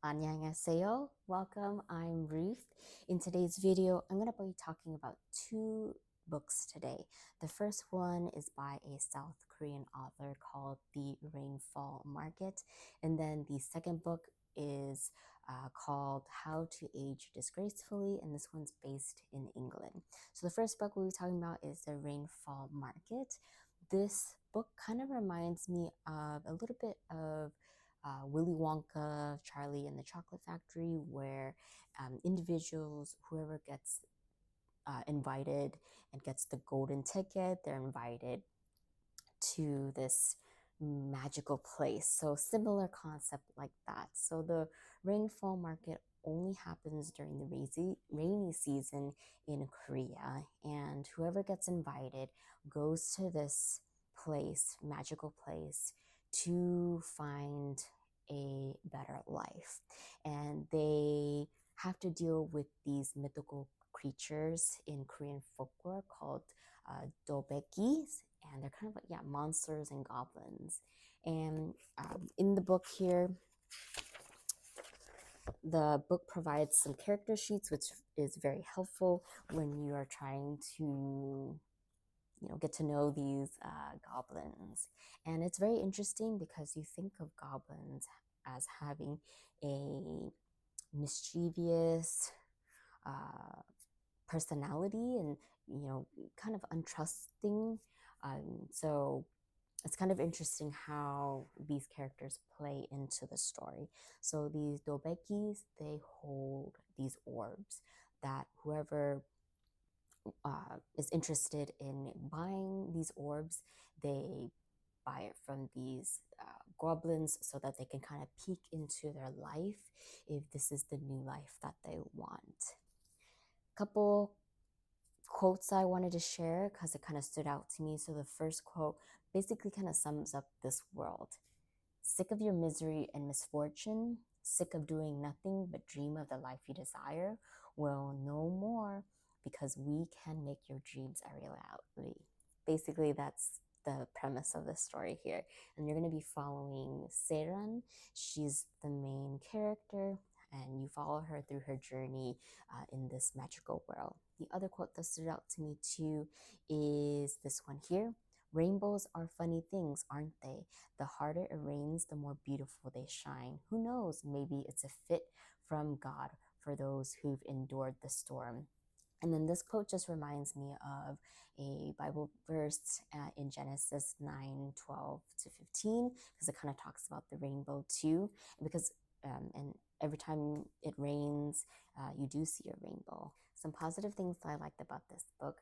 안녕하세요. Welcome, I'm Ruth. In today's video, I'm going to be talking about two books today. The first one is by a South Korean author called The Rainfall Market. And then the second book is called How to Age Disgracefully, and this one's based in England. So the first book we'll be talking about is The Rainfall Market. This book kind of reminds me of a little bit of Willy Wonka, Charlie and the Chocolate Factory, where individuals, whoever gets invited and gets the golden ticket, they're invited to this magical place. So similar concept like that. So the Rainfall Market only happens during the rainy season in Korea, and whoever gets invited goes to this place, magical place, to find a better life. And they have to deal with these mythical creatures in Korean folklore called dobekis, and they're kind of like monsters and goblins. And in the book here, the book provides some character sheets, which is very helpful when you are trying to get to know these goblins. And it's very interesting because you think of goblins as having a mischievous personality and kind of untrusting. So it's kind of interesting how these characters play into the story. So these dobekis, they hold these orbs that whoever is interested in buying these orbs, they buy it from these goblins so that they can kind of peek into their life if this is the new life that they want. Couple quotes I wanted to share because it kind of stood out to me. So the first quote basically kind of sums up this world. Sick of your misery and misfortune, sick of doing nothing but dream of the life you desire? Well, no more, because we can make your dreams a reality. Basically, that's the premise of the story here. And you're going to be following Seiran. She's the main character, and you follow her through her journey in this magical world. The other quote that stood out to me too is this one here. Rainbows are funny things, aren't they? The harder it rains, the more beautiful they shine. Who knows? Maybe it's a fit from God for those who've endured the storm. And then this quote just reminds me of a Bible verse in Genesis 9:12-15, because it kind of talks about the rainbow too. Because and every time it rains, you do see a rainbow. Some positive things that I liked about this book.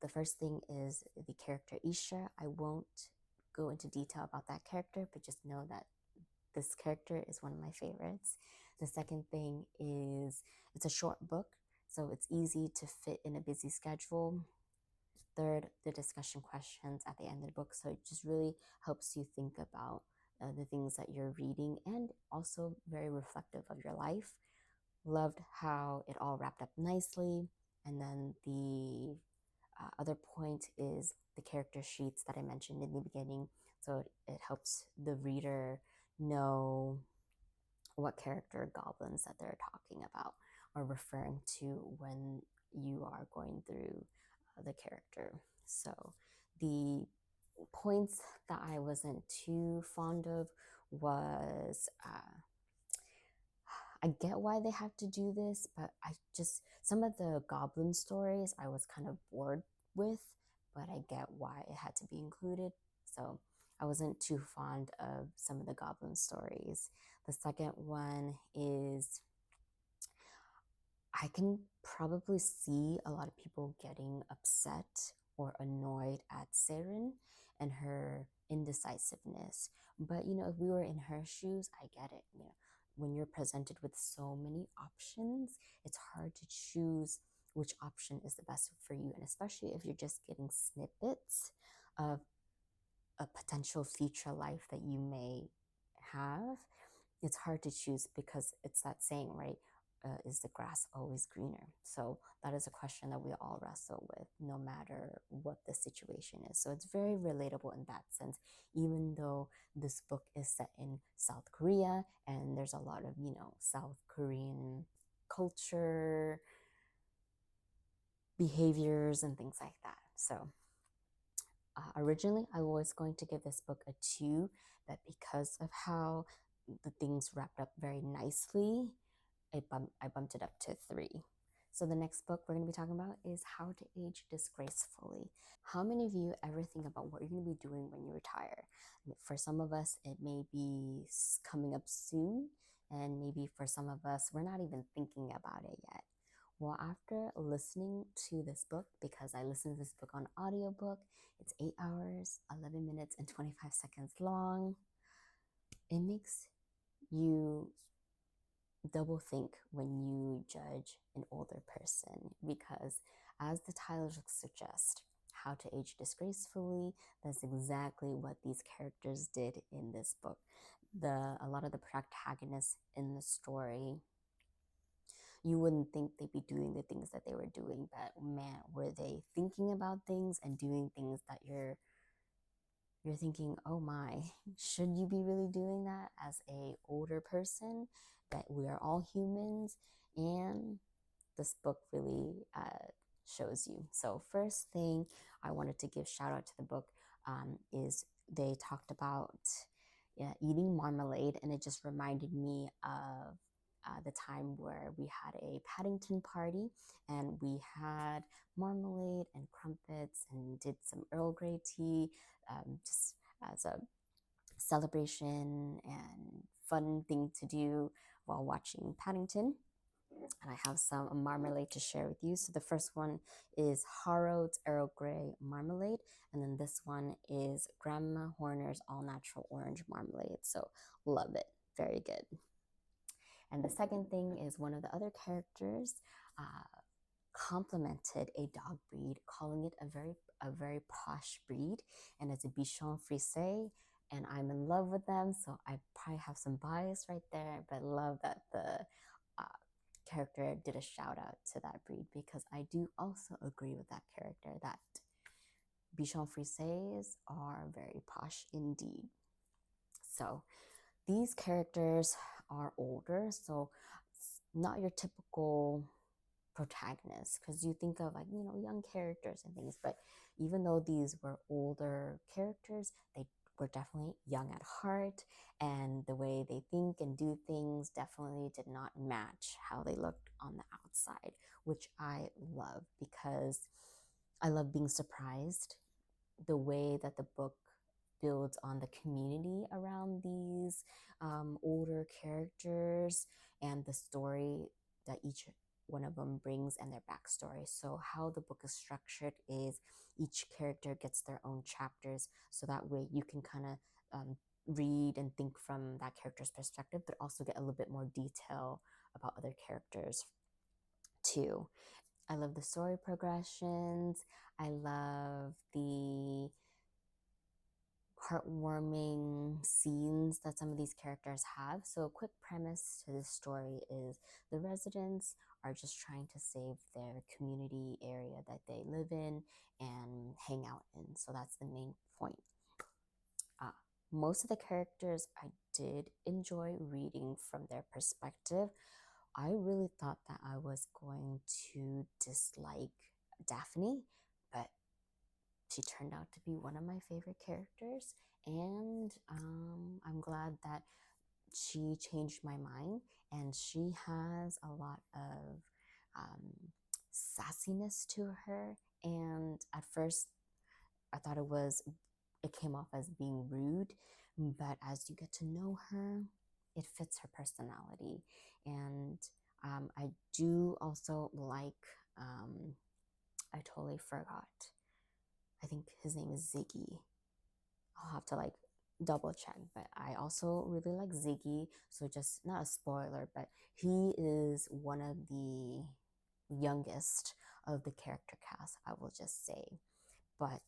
The first thing is the character Isha. I won't go into detail about that character, but just know that this character is one of my favorites. The second thing is it's a short book, so it's easy to fit in a busy schedule. Third, the discussion questions at the end of the book, so it just really helps you think about the things that you're reading, and also very reflective of your life. Loved how it all wrapped up nicely. And then the other point is the character sheets that I mentioned in the beginning. So it helps the reader know what character goblins that they're talking about or referring to when you are going through the character. So the points that I wasn't too fond of was I get why they have to do this, but some of the goblin stories I was kind of bored with, but I get why it had to be included. So I wasn't too fond of some of the goblin stories. The second one is I can probably see a lot of people getting upset or annoyed at Seren and her indecisiveness. But if we were in her shoes, I get it. When you're presented with so many options, it's hard to choose which option is the best for you. And especially if you're just getting snippets of a potential future life that you may have, it's hard to choose because it's that saying, right? is the grass always greener? So that is a question that we all wrestle with, no matter what the situation is. So it's very relatable in that sense, even though this book is set in South Korea and there's a lot of, South Korean culture, behaviors, and things like that. So originally, I was going to give this book a 2, but because of how the things wrapped up very nicely, I bumped it up to 3. So the next book we're going to be talking about is How to Age Disgracefully. How many of you ever think about what you're going to be doing when you retire? For some of us, it may be coming up soon, and maybe for some of us, we're not even thinking about it yet. Well, after listening to this book, because I listened to this book on audiobook, it's 8 hours, 11 minutes, and 25 seconds long. It makes you double think when you judge an older person, because as the title suggests, How to Age Disgracefully, that's exactly what these characters did in this book. A lot of the protagonists in the story, you wouldn't think they'd be doing the things that they were doing, but man, were they thinking about things and doing things that you're thinking, oh my, should you be really doing that as a older person? That we are all humans, and this book really shows you. So first thing I wanted to give shout out to the book is they talked about eating marmalade, and it just reminded me of the time where we had a Paddington party and we had marmalade and crumpets and did some Earl Grey tea, just as a celebration and fun thing to do while watching Paddington. And I have some marmalade to share with you. So the first one is Harrods Earl Grey marmalade, and then this one is Grandma Horner's all natural orange marmalade. So love it, very good. And the second thing is one of the other characters complimented a dog breed, calling it a very posh breed, and it's a Bichon Frise, and I'm in love with them. So I probably have some bias right there, but love that the character did a shout out to that breed, because I do also agree with that character that Bichon Frises are very posh indeed. So these characters are older, so not your typical protagonists, because you think of young characters and things, but even though these were older characters, they were definitely young at heart, and the way they think and do things definitely did not match how they looked on the outside, which I love, because I love being surprised. The way that the book builds on the community around these older characters and the story that each one of them brings and their backstory. So how the book is structured is each character gets their own chapters, so that way you can kind of read and think from that character's perspective, but also get a little bit more detail about other characters too. I love the story progressions. I love the heartwarming scenes that some of these characters have. So a quick premise to this story is the residents are just trying to save their community area that they live in and hang out in. So that's the main point. Most of the characters I did enjoy reading from their perspective. I really thought that I was going to dislike Daphne, but she turned out to be one of my favorite characters, and I'm glad that she changed my mind, and she has a lot of sassiness to her, and at first I thought it came off as being rude, but as you get to know her, it fits her personality. And I do also like, I totally forgot, I think his name is Ziggy. I'll have to double check, but I also really like Ziggy. So just not a spoiler, but he is one of the youngest of the character cast, I will just say. But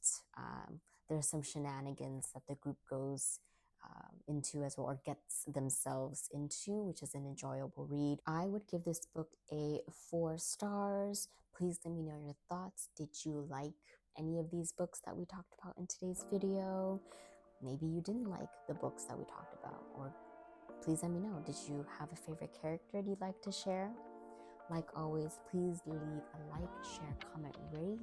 there's some shenanigans that the group goes into as well, or gets themselves into, which is an enjoyable read. I would give this book a 4 stars. Please let me know your thoughts. Did you like any of these books that we talked about in today's video? Maybe you didn't like the books that we talked about, or please let me know. Did you have a favorite character you'd like to share? Like always, please leave a like, share, comment, rate.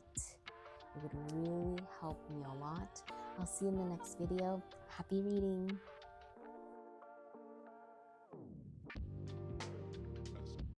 It would really help me a lot. I'll see you in the next video. Happy reading!